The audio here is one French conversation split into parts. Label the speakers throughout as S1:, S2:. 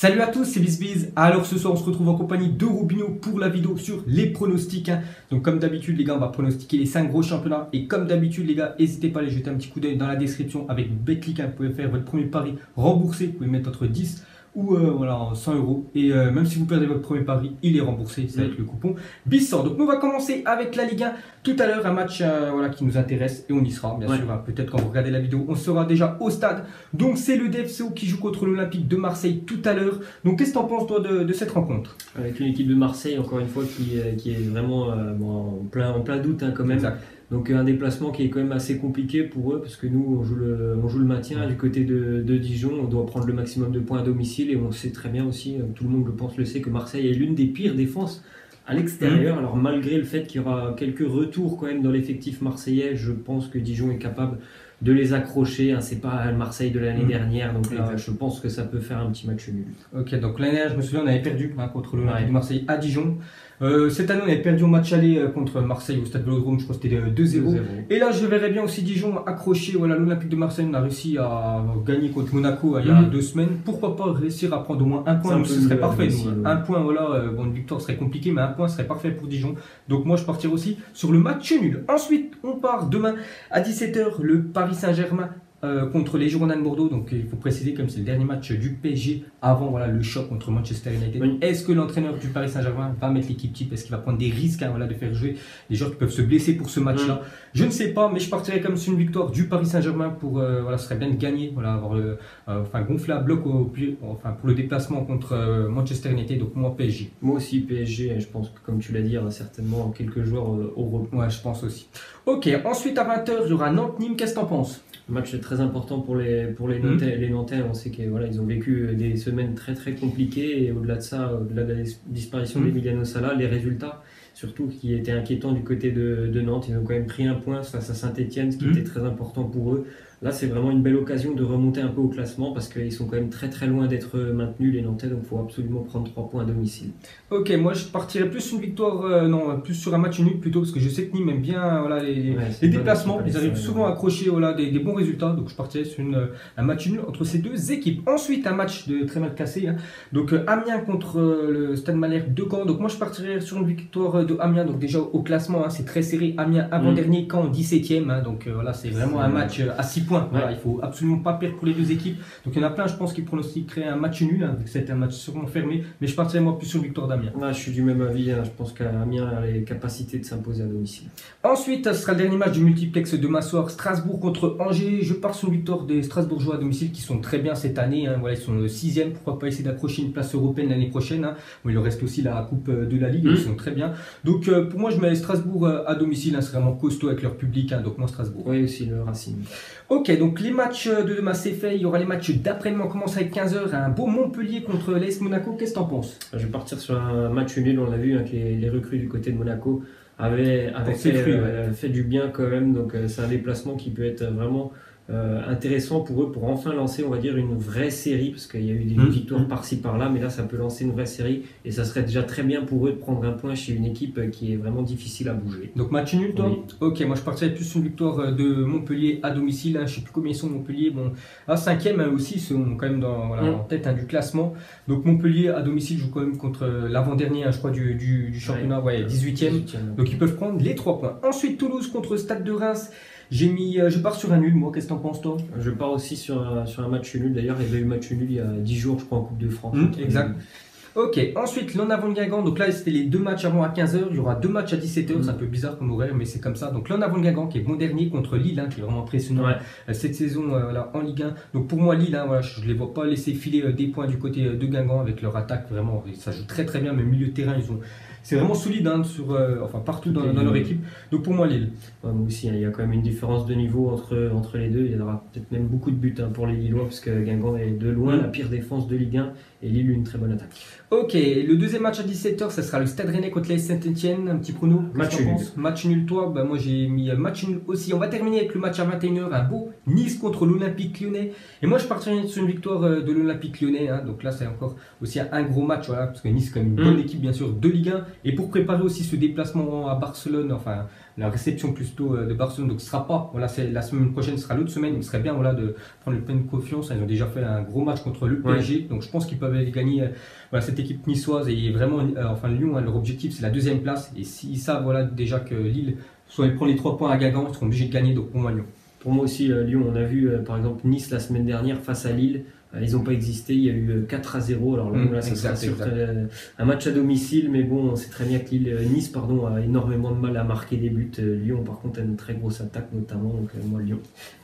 S1: Salut à tous, c'est BizBiz. Alors ce soir on se retrouve en compagnie de Robinho pour la vidéo sur les pronostics. Donc comme d'habitude les gars, on va pronostiquer les 5 gros championnats. Et comme d'habitude les gars, n'hésitez pas à aller jeter un petit coup d'œil dans la description avec Betclic. Vous pouvez faire votre premier pari remboursé, vous pouvez mettre entre 10 ou voilà, 100 euros. Et même si vous perdez votre premier pari, il est remboursé, c'est avec le coupon BizSort. Donc nous on va commencer avec la Ligue 1 tout à l'heure, un match voilà, qui nous intéresse et on y sera bien sûr. Peut-être quand vous regardez la vidéo, on sera déjà au stade. Donc c'est le DFCO qui joue contre l'Olympique de Marseille tout à l'heure. Donc qu'est-ce que tu en penses toi de cette rencontre?
S2: Avec une équipe de Marseille encore une fois qui est vraiment en plein doute quand même.
S1: Exact.
S2: Donc un déplacement qui est quand même assez compliqué pour eux parce que nous on joue le maintien du côté de Dijon, on doit prendre le maximum de points à domicile et on sait très bien aussi, tout le monde je pense le sait, que Marseille est l'une des pires défenses à l'extérieur. Alors malgré le fait qu'il y aura quelques retours quand même dans l'effectif marseillais, je pense que Dijon est capable de les accrocher, c'est pas le Marseille de l'année dernière, donc là je pense que ça peut faire un petit match nul.
S1: Ok, donc l'année dernière je me souviens on avait perdu contre l'Olympique de Marseille à Dijon. Cette année on avait perdu au match aller contre Marseille au stade Vélodrome, je crois que c'était 2-0. Et là je verrais bien aussi Dijon accrocher, voilà, l'Olympique de Marseille. On a réussi à gagner contre Monaco il y a 2 semaines. Pourquoi pas réussir à prendre au moins un point, ce serait parfait. Un point, voilà, bon, une victoire serait compliquée, mais un point serait parfait pour Dijon. Donc moi je partirais aussi sur le match nul. Ensuite on part demain à 17 h, le Paris Saint-Germain contre les Girondins de Bordeaux. Donc il faut préciser, comme c'est le dernier match du PSG avant voilà, le choc contre Manchester United. Est-ce que l'entraîneur du Paris Saint-Germain va mettre l'équipe type? Est-ce qu'il va prendre des risques voilà, de faire jouer des joueurs qui peuvent se blesser pour ce match-là? Je ne sais pas, mais je partirais comme sur une victoire du Paris Saint-Germain pour voilà, ce serait bien de gagner, voilà, avoir gonfler à bloc pour le déplacement contre Manchester United. Donc moi PSG.
S2: Moi aussi PSG, je pense que comme tu l'as dit, il y aura certainement quelques joueurs au repos.
S1: Ouais, je pense aussi. Ok, ensuite à 20 h il y aura Nantes-Nîmes. Qu'est-ce que tu en penses?
S2: Le match est très important pour les Nantais. Les Nantais, on sait qu'ils voilà, ont vécu des semaines très très compliquées et au-delà de ça, au-delà de la disparition d'Emiliano Sala, les résultats surtout qui étaient inquiétants du côté de Nantes. Ils ont quand même pris un point face à Saint-Etienne, ce qui était très important pour eux. Là, c'est vraiment une belle occasion de remonter un peu au classement parce qu'ils sont quand même très très loin d'être maintenus les Nantais, donc il faut absolument prendre 3 points à domicile.
S1: Ok, moi je partirais plus une victoire, plus sur un match nul plutôt, parce que je sais que Nîmes aime bien voilà, les déplacements. Ils arrivent souvent à accrocher voilà, des bons résultats, donc je partirais sur un match nul entre ces deux équipes. Ensuite, un match de très mal cassé, donc Amiens contre le Stade Malherbe de Caen. Donc moi je partirais sur une victoire de Amiens, donc déjà au classement, c'est très serré. Amiens avant-dernier, Caen 17e, donc voilà, c'est vraiment un match à 6 points. Voilà, il ne faut absolument pas perdre pour les deux équipes. Donc il y en a plein, je pense, qui pronostiqueraient un match nul, vu que c'était un match sûrement fermé. Mais je partirais moi plus sur une victoire d'Amiens.
S2: Je suis du même avis, je pense qu'Amiens a les capacités de s'imposer à domicile.
S1: Ensuite, ce sera le dernier match du multiplex de demain soir, Strasbourg contre Angers. Je pars sur une victoire des Strasbourgeois à domicile qui sont très bien cette année. Voilà, ils sont 6e, pourquoi pas essayer d'accrocher une place européenne l'année prochaine. Bon, il leur reste aussi la Coupe de la Ligue, ils sont très bien. Donc pour moi, je mets Strasbourg à domicile, c'est vraiment costaud avec leur public, donc moi Strasbourg.
S2: Oui, aussi le Racing.
S1: Ok, donc les matchs de demain c'est fait, il y aura les matchs d'après-demain, on commence avec 15 h, un beau Montpellier contre l'AS Monaco. Qu'est-ce que tu en penses?
S2: Je vais partir sur un match nul, on l'a vu, que les recrues du côté de Monaco avaient fait du bien quand même, donc c'est un déplacement qui peut être vraiment intéressant pour eux pour enfin lancer, on va dire, une vraie série, parce qu'il y a eu des victoires par-ci par-là, mais là ça peut lancer une vraie série et ça serait déjà très bien pour eux de prendre un point chez une équipe qui est vraiment difficile à bouger.
S1: Donc match nul toi?
S2: Oui.
S1: Ok, moi je partirais plus sur une victoire de Montpellier à domicile, je ne sais plus combien ils sont Montpellier, bon, à 5e aussi, ils sont quand même en tête du classement. Donc Montpellier à domicile joue quand même contre l'avant-dernier, je crois, du championnat, 18e, donc ils peuvent prendre les 3 points. Ensuite Toulouse contre Stade de Reims. Je pars sur un nul, moi, qu'est-ce que t'en penses toi?
S2: Je pars aussi sur un match nul, d'ailleurs il y avait eu match nul il y a 10 jours je crois en Coupe de France.
S1: Exact. Ok, ensuite l'en avant Guingamp, donc là c'était les 2 matchs avant à 15 h, il y aura 2 matchs à 17 h, c'est un peu bizarre comme horaire mais c'est comme ça. Donc l'en avant Guingamp qui est bon dernier contre Lille, qui est vraiment impressionnant cette saison en Ligue 1. Donc pour moi Lille, je ne les vois pas laisser filer des points du côté de Guingamp avec leur attaque, vraiment ça joue très très bien, mais milieu de terrain c'est vraiment solide partout dans leur équipe. Donc pour moi Lille.
S2: Moi aussi, il y a quand même une différence de niveau entre les deux. Il y aura peut-être même beaucoup de buts pour les Lillois parce que Guingamp est de loin la pire défense de Ligue 1 et Lille une très bonne attaque.
S1: Ok, le deuxième match à 17 h, ça sera le Stade Rennais contre l'AS Saint-Etienne. Un petit prono? Match nul toi? Moi j'ai mis match nul aussi. On va terminer avec le match à 21 h, un beau Nice contre l'Olympique Lyonnais. Et moi je partirai sur une victoire de l'Olympique Lyonnais. Donc là c'est encore aussi un gros match, parce que Nice c'est quand même une bonne équipe bien sûr de Ligue 1. Et pour préparer aussi ce déplacement à Barcelone, enfin la réception plutôt de Barcelone, donc ce sera pas, voilà, c'est la semaine prochaine, ce sera l'autre semaine, il serait bien voilà, de prendre le pleine confiance. Ils ont déjà fait un gros match contre le PSG, donc je pense qu'ils peuvent aller gagner voilà, cette équipe niçoise et vraiment, enfin Lyon, hein, leur objectif c'est la deuxième place. Et s'ils savent voilà, déjà que Lille, soit ils prennent les 3 points à Guingamp, ils seront obligés de gagner, donc pour moi Lyon.
S2: Pour moi aussi, Lyon, on a vu par exemple Nice la semaine dernière face à Lille. Ils n'ont pas existé, il y a eu 4-0. Alors là, ça sera sûr un match à domicile, mais bon, on sait très bien que Nice pardon, a énormément de mal à marquer des buts. Lyon, par contre, a une très grosse attaque, notamment. Donc, moi, Lyon.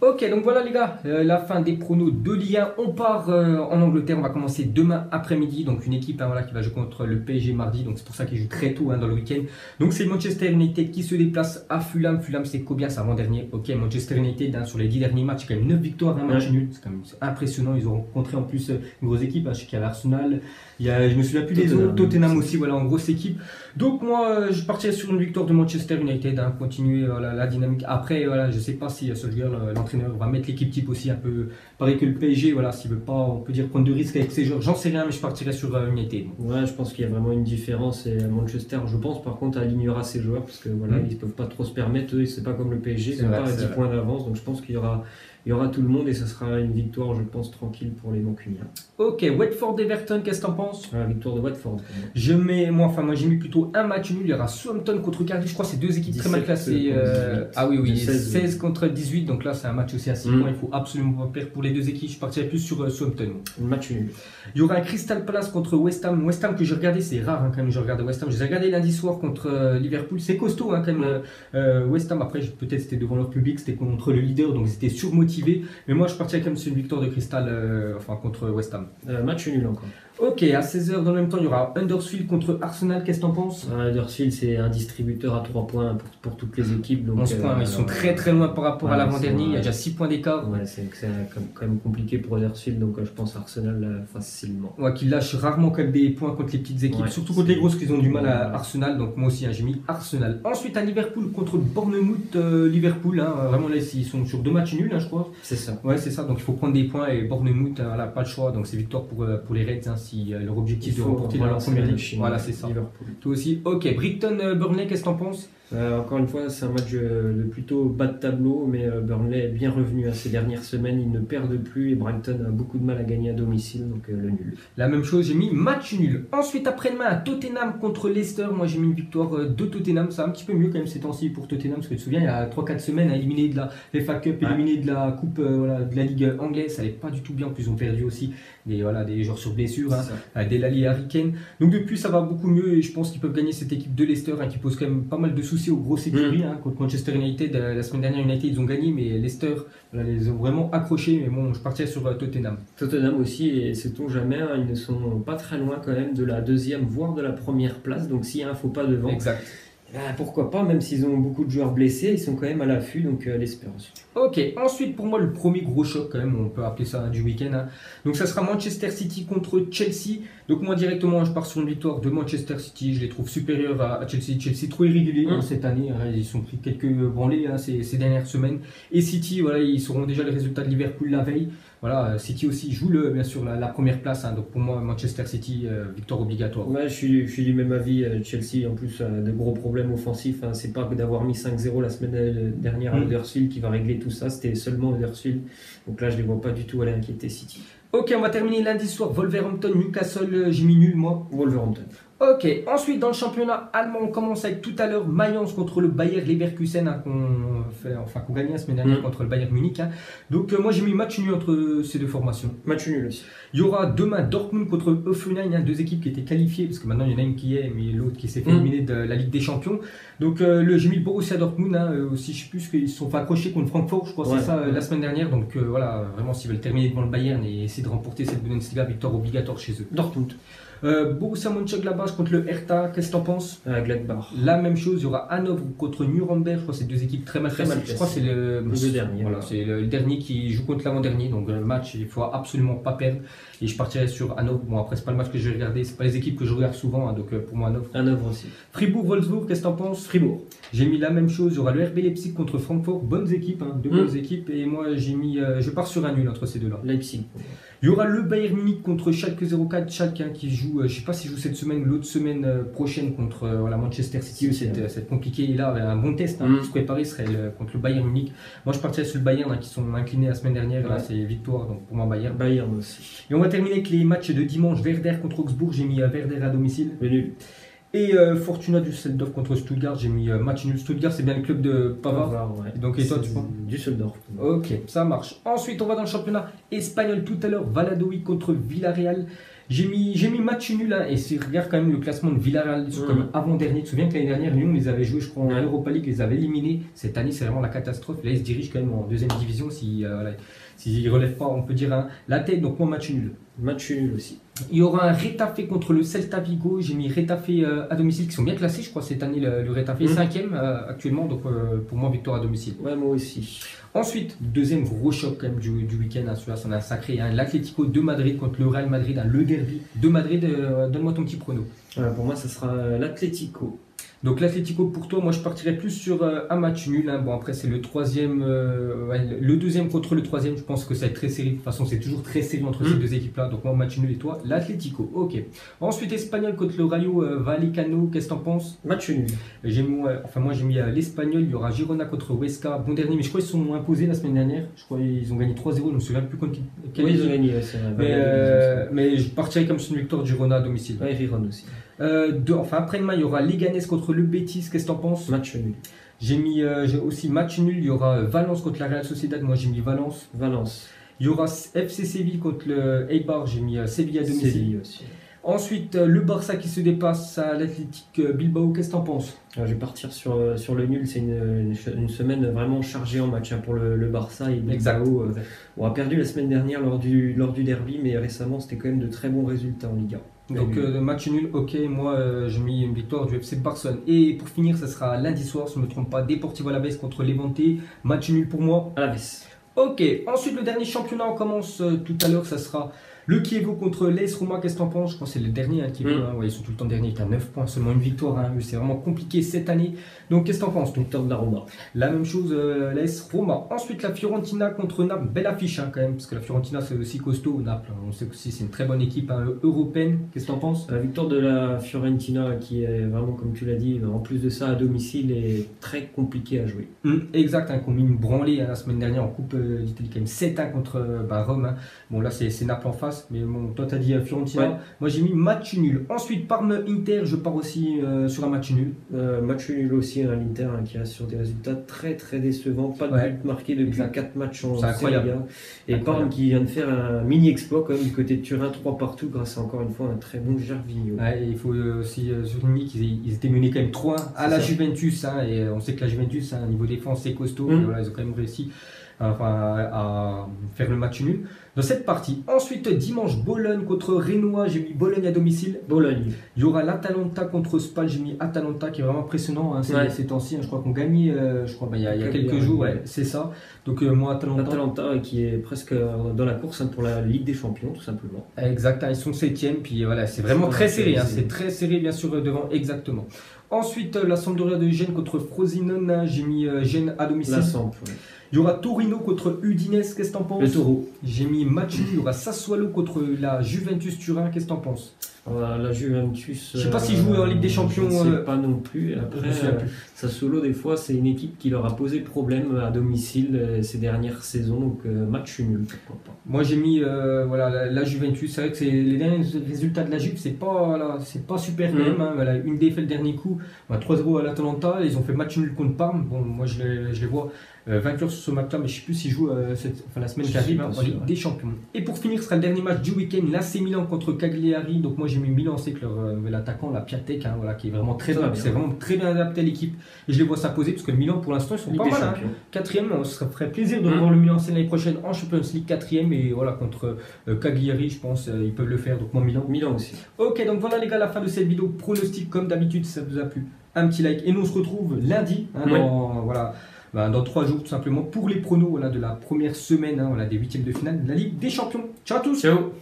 S1: Ok, donc voilà les gars, la fin des pronos de Ligue 1. On part en Angleterre, on va commencer demain après-midi. Donc une équipe hein, voilà, qui va jouer contre le PSG mardi, donc c'est pour ça qu'ils jouent très tôt hein, dans le week-end. Donc c'est Manchester United qui se déplace à Fulham. Fulham c'est combien? C'est avant-dernier. Ok, Manchester United hein, sur les 10 derniers matchs, c'est quand même 9 victoires, un match nul. C'est quand même impressionnant, ils ont rencontré en plus une grosse équipe. Hein. Je sais qu'il y a l'Arsenal, je me souviens plus des autres, Tottenham aussi, voilà, en grosse équipe. Donc moi je partirai sur une victoire de Manchester United, hein, continuer voilà, la dynamique. Après, voilà, je sais pas si Solskjaer, l'entraîneur, va mettre l'équipe type aussi un peu pareil que le PSG, voilà, s'il veut pas, on peut dire, prendre de risques avec ses joueurs, j'en sais rien, mais je partirai sur United.
S2: Ouais, je pense qu'il y a vraiment une différence et Manchester, je pense par contre, alignera ses joueurs parce que voilà, ils peuvent pas trop se permettre, eux, c'est pas comme le PSG, ils n'ont pas 10 points d'avance, donc je pense qu'il y aura tout le monde et ça sera une victoire, je pense, tranquille pour les Mancuniens.
S1: Ok, Watford-Everton, qu'est-ce que t'en penses?
S2: La victoire de Watford.
S1: Moi j'ai mis plutôt un match nul. Il y aura Southampton contre Cardiff. Je crois que c'est deux équipes très mal classées. Ah oui, 16 contre 18. Donc là, c'est un match aussi à 6 points. Il faut absolument pas perdre pour les deux équipes. Je partirais plus sur Southampton.
S2: Match nul.
S1: Il y aura un Crystal Palace contre West Ham. West Ham que j'ai regardé, c'est rare hein, quand même. Je regarde West Ham. Je les ai regardés lundi soir contre Liverpool. C'est costaud hein, quand même. West Ham, après, peut-être c'était devant leur public, c'était contre le leader. Donc ils étaient surmotivés. Mais moi, je partirais quand même sur une victoire de Crystal contre West Ham.
S2: Match nul encore.
S1: Ok, à 16h dans le même temps, il y aura Huddersfield contre Arsenal. Qu'est-ce que t'en penses?
S2: Huddersfield, c'est un distributeur à 3 points pour toutes les équipes. Donc,
S1: 11 points, mais ils sont très très loin par rapport à l'avant-dernier. Il y a déjà 6 points d'écart.
S2: Ouais, c'est quand même compliqué pour Huddersfield, donc je pense Arsenal facilement.
S1: Ouais, qui lâche rarement quand même des points contre les petites équipes, surtout contre les grosses qui ont du mal à Arsenal. Donc moi aussi, hein, j'ai mis Arsenal. Ensuite, à Liverpool contre Bournemouth. Liverpool, hein, vraiment là, ils sont sur 2 matchs nuls, hein, je crois.
S2: C'est ça.
S1: Ouais, c'est ça. Donc il faut prendre des points et Bournemouth, voilà, pas le choix. Donc c'est victoire pour les Reds hein, si leur objectif de remporter la première ligue. Voilà, c'est ça.
S2: Liverpool.
S1: Toi aussi. Ok, Brighton-Burnley, qu'est-ce que t'en penses?
S2: Encore une fois, c'est un match de plutôt bas de tableau, mais Burnley est bien revenu ces dernières semaines. Ils ne perdent plus et Brighton a beaucoup de mal à gagner à domicile, donc le nul.
S1: La même chose, j'ai mis match nul. Ensuite, après-demain, à Tottenham contre Leicester. Moi, j'ai mis une victoire de Tottenham. C'est un petit peu mieux quand même ces temps-ci pour Tottenham, parce que tu te souviens, il y a 3-4 semaines, à éliminer de la FA Cup, éliminé de la Coupe de la Ligue anglaise. Ça n'allait pas du tout bien. En plus, ils ont perdu aussi des joueurs sur blessure, Delali et Harry Kane. Donc depuis, ça va beaucoup mieux et je pense qu'ils peuvent gagner cette équipe de Leicester qui pose quand même pas mal de soucis aux grosses écuries. Contre Manchester United, la semaine dernière, United, ils ont gagné, mais Leicester, les ont vraiment accrochés. Mais bon, je partirais sur Tottenham.
S2: Tottenham aussi, et sait-on jamais, ils ne sont pas très loin quand même de la deuxième, voire de la première place. Donc s'il y a un faux pas devant,
S1: exact.
S2: Pourquoi pas, même s'ils ont beaucoup de joueurs blessés, ils sont quand même à l'affût, donc l'espère.
S1: Ok, ensuite pour moi le premier gros choc quand même, on peut appeler ça du week-end. Hein. Donc ça sera Manchester City contre Chelsea. Donc moi directement je pars sur une victoire de Manchester City, je les trouve supérieurs à Chelsea. Chelsea trop irrégulier cette année, ils ont pris quelques branlées ces dernières semaines. Et City, voilà, ils sauront déjà les résultats de Liverpool la veille. Voilà, City aussi joue bien sûr la première place. Hein. Donc pour moi Manchester City, victoire obligatoire.
S2: Ouais, je suis du même avis. Chelsea en plus a de gros problèmes offensifs. Hein. C'est pas que d'avoir mis 5-0 la semaine dernière à Huddersfield qui va régler tout ça. C'était seulement Huddersfield. Donc là je les vois pas du tout aller inquiéter City.
S1: Ok, on va terminer lundi soir. Wolverhampton, Newcastle, j'ai mis nul moi.
S2: Wolverhampton.
S1: Ok, ensuite dans le championnat allemand, on commence avec tout à l'heure Mayence contre le Bayer Leverkusen qu'on gagnait la semaine dernière contre le Bayern Munich. Hein. Donc moi j'ai mis match nul entre ces deux formations.
S2: Match nul aussi.
S1: Il y aura demain Dortmund contre Hoffenheim, deux équipes qui étaient qualifiées, parce que maintenant il y en a une qui est, mais l'autre qui s'est fait éliminer de la Ligue des Champions. Donc j'ai mis le Borussia Dortmund, aussi je sais plus qu'ils se sont fait accrocher contre Francfort, je crois c'est ça la semaine dernière. Donc voilà, vraiment s'ils veulent terminer devant le Bayern et essayer de remporter cette Bundesliga, victoire obligatoire chez eux.
S2: Dortmund.
S1: Borussia Mönchengladbach contre le Hertha, qu'est-ce que t'en penses?
S2: Gladbach.
S1: La même chose, il y aura Hanovre contre Nuremberg, je crois que c'est deux équipes très mal classées. Je crois que c'est le dernier. Voilà, c'est le dernier qui joue contre l'avant-dernier, donc le match il faut absolument pas perdre. Et je partirai sur Hanovre. Bon après c'est pas le match que je vais regarder, c'est pas les équipes que je regarde souvent, hein, donc pour moi Hanovre.
S2: Hanovre aussi.
S1: Fribourg-Wolfsburg, qu'est-ce que t'en penses?
S2: Fribourg.
S1: J'ai mis la même chose, il y aura le RB Leipzig contre Francfort, bonnes équipes, deux bonnes équipes, et moi je pars sur un nul entre ces deux-là.
S2: Leipzig.
S1: Il y aura le Bayern Munich contre Schalke 04, Schalke qui joue, je ne sais pas s'il joue cette semaine ou l'autre semaine prochaine contre Manchester City. C'est compliqué. Et là, un bon test pour se préparer serait contre le Bayern Munich. Moi, je partirais sur le Bayern qui sont inclinés la semaine dernière. Là, c'est victoire. Donc pour moi, Bayern.
S2: Bayern aussi.
S1: Et on va terminer avec les matchs de dimanche. Werder contre Augsbourg. J'ai mis Werder à domicile.
S2: Nul.
S1: Et Fortuna Düsseldorf contre Stuttgart, j'ai mis match nul. Stuttgart, c'est bien le club de Pavard.
S2: Ouais.
S1: Donc, et toi, tu penses
S2: Düsseldorf.
S1: Ok, ça marche. Ensuite, on va dans le championnat espagnol tout à l'heure. Valladolid contre Villarreal. J'ai mis match nul et regarde quand même le classement de Villarreal, ils sont comme avant-dernier. Tu te souviens que l'année dernière, Lyon les avait joués, je crois, en Europa League, les avait éliminés. Cette année, c'est vraiment la catastrophe. Là, ils se dirigent quand même en deuxième division s'ils ne relèvent pas, on peut dire, la tête. Donc, moi, match nul.
S2: Match nul aussi.
S1: Il y aura un Retafe contre le Celta Vigo. J'ai mis Retafe à domicile, qui sont bien classés, je crois, cette année, le Retafe. 5e actuellement, donc pour moi, victoire à domicile.
S2: Ouais, moi aussi.
S1: Ensuite, deuxième gros choc quand même du week-end, celui-là, c'en a un sacré. L'Atlético de Madrid contre le Real Madrid, le derby de Madrid. Donne-moi ton petit prono.
S2: Pour moi, ça sera l'Atlético.
S1: Donc l'Atlético pour toi, moi je partirais plus sur un match nul. Bon après c'est le troisième, le deuxième contre le troisième. Je pense que ça va être très serré. De toute façon c'est toujours très serré entre ces deux équipes-là. Donc moi match nul et toi l'Atlético. Ok. Ensuite Espagnol contre le Rayo Vallecano. Qu'est-ce que t'en penses?
S2: Match nul.
S1: Moi j'ai mis l'Espagnol. Il y aura Girona contre Huesca. Bon dernier, mais je crois qu'ils se sont imposés la semaine dernière. Je crois qu'ils ont gagné 3-0. Je ne me souviens plus contre quel.
S2: Oui ils ont gagné.
S1: Mais je partirais comme sur une victoire du Girona à domicile.
S2: Ouais, Girona aussi.
S1: Après-demain, il y aura Leganés contre le Betis. Qu'est-ce que tu en penses?
S2: Match nul.
S1: J'ai aussi match nul. Il y aura Valence contre la Real Sociedad. Moi, j'ai mis Valence. Il y aura FC Séville contre le Eibar. J'ai mis Séville à domicile.
S2: Séville aussi.
S1: Ensuite, le Barça qui se dépasse à l'Athletic Bilbao. Qu'est-ce que tu en penses?
S2: Je vais partir sur le nul. C'est une semaine vraiment chargée en match pour le Barça et Bilbao. On a perdu la semaine dernière lors du derby, mais récemment, c'était quand même de très bons résultats en Liga.
S1: Donc match nul, ok, moi j'ai mis une victoire du FC Barcelone. Et pour finir, ça sera lundi soir, si je ne me trompe pas, Deportivo Alavés contre Levante. Match nul pour moi.
S2: Alavés.
S1: Ok, ensuite le dernier championnat, on commence tout à l'heure, ça sera le Chievo contre l'AS Roma. Qu'est-ce que t'en penses? Je crois que c'est le dernier Chievo, ils sont tout le temps derniers, tu as 9 points, seulement une victoire, c'est vraiment compliqué cette année. Donc qu'est-ce que t'en penses?
S2: Victoire de la Roma.
S1: La même chose, l'AS Roma. Ensuite la Fiorentina contre Naples, belle affiche quand même, parce que la Fiorentina c'est aussi costaud, Naples, on sait aussi c'est une très bonne équipe européenne. Qu'est-ce que t'en penses?
S2: La victoire de la Fiorentina qui est vraiment, comme tu l'as dit, en plus de ça à domicile est très compliquée à jouer.
S1: Exact, qu'on mis une branlée la semaine dernière en Coupe d'Italie quand même 7-1 contre Rome. Bon là c'est Naples en face, mais bon toi t'as dit Fiorentina. Ouais. Moi j'ai mis match nul. Ensuite Parme-Inter, je pars aussi sur un match nul.
S2: Match nul aussi, l'Inter qui reste sur des résultats très très décevants. Pas de but marqué depuis 4 matchs en Serie A. Et Parme qui vient de faire un mini exploit quand même du côté de Turin, 3 partout grâce à encore une fois un très bon Gervinho.
S1: Ouais, il faut aussi souligner qu'ils étaient menés quand même 3-1 à la Juventus. Et on sait que la Juventus, niveau défense, c'est costaud. Et voilà, ils ont quand même réussi à faire le match nul dans cette partie. Ensuite, dimanche, Bologne contre Renoir. J'ai mis Bologne à domicile.
S2: Bologne.
S1: Il y aura l'Atalanta contre Spal. J'ai mis Atalanta qui est vraiment impressionnant ces temps-ci. Je crois qu'on gagnait il y a quelques jours. C'est ça. Donc moi,
S2: Atalanta qui est presque dans la course pour la Ligue des Champions, tout simplement.
S1: Exact. Ils sont 7e. Puis voilà, c'est vraiment très serré. C'est très serré, bien sûr, devant. Exactement. Ensuite, la Sampdoria de Gênes contre Frosinone. J'ai mis Gênes à domicile.
S2: La Samp,
S1: Il y aura Torino contre Udinese, qu'est-ce que t'en penses?
S2: Le Taureau.
S1: J'ai mis match nul. Il y aura Sassuolo contre la Juventus Turin, qu'est-ce que t'en penses?
S2: La Juventus.
S1: Je sais pas s'ils jouent en Ligue des Champions.
S2: Je sais pas non plus. Après, Sassuolo, des fois, c'est une équipe qui leur a posé problème à domicile ces dernières saisons. Donc, match nul, pourquoi pas.
S1: Moi, j'ai mis la Juventus. C'est vrai que les derniers résultats de la Juve, c'est pas super quand même. Une défaite le dernier coup. 3-0 à l'Atalanta. Ils ont fait match nul contre Parme. Bon, moi, je les vois vainqueurs sur ce match-là, mais je ne sais plus s'ils jouent la semaine qui arrive en Ligue des Champions. Et pour finir, ce sera le dernier match du week-end, l'AC Milan contre Cagliari. Donc moi j'ai mis Milan, c'est que l'attaquant, la Piatek, qui est vraiment très bien, c'est vraiment très bien adapté à l'équipe. Et je les vois s'imposer parce que le Milan pour l'instant ils sont pas mal. 4e, ça ferait plaisir de voir le Milan l'année prochaine en Champions League 4e et voilà contre Cagliari, je pense ils peuvent le faire. Donc moi Milan aussi. Ok, donc voilà les gars, la fin de cette vidéo. Pronostic comme d'habitude, si ça vous a plu, un petit like et nous on se retrouve lundi dans 3 jours tout simplement pour les pronos de la première semaine des 8e de finale de la Ligue des Champions. Ciao à tous.
S2: Ciao.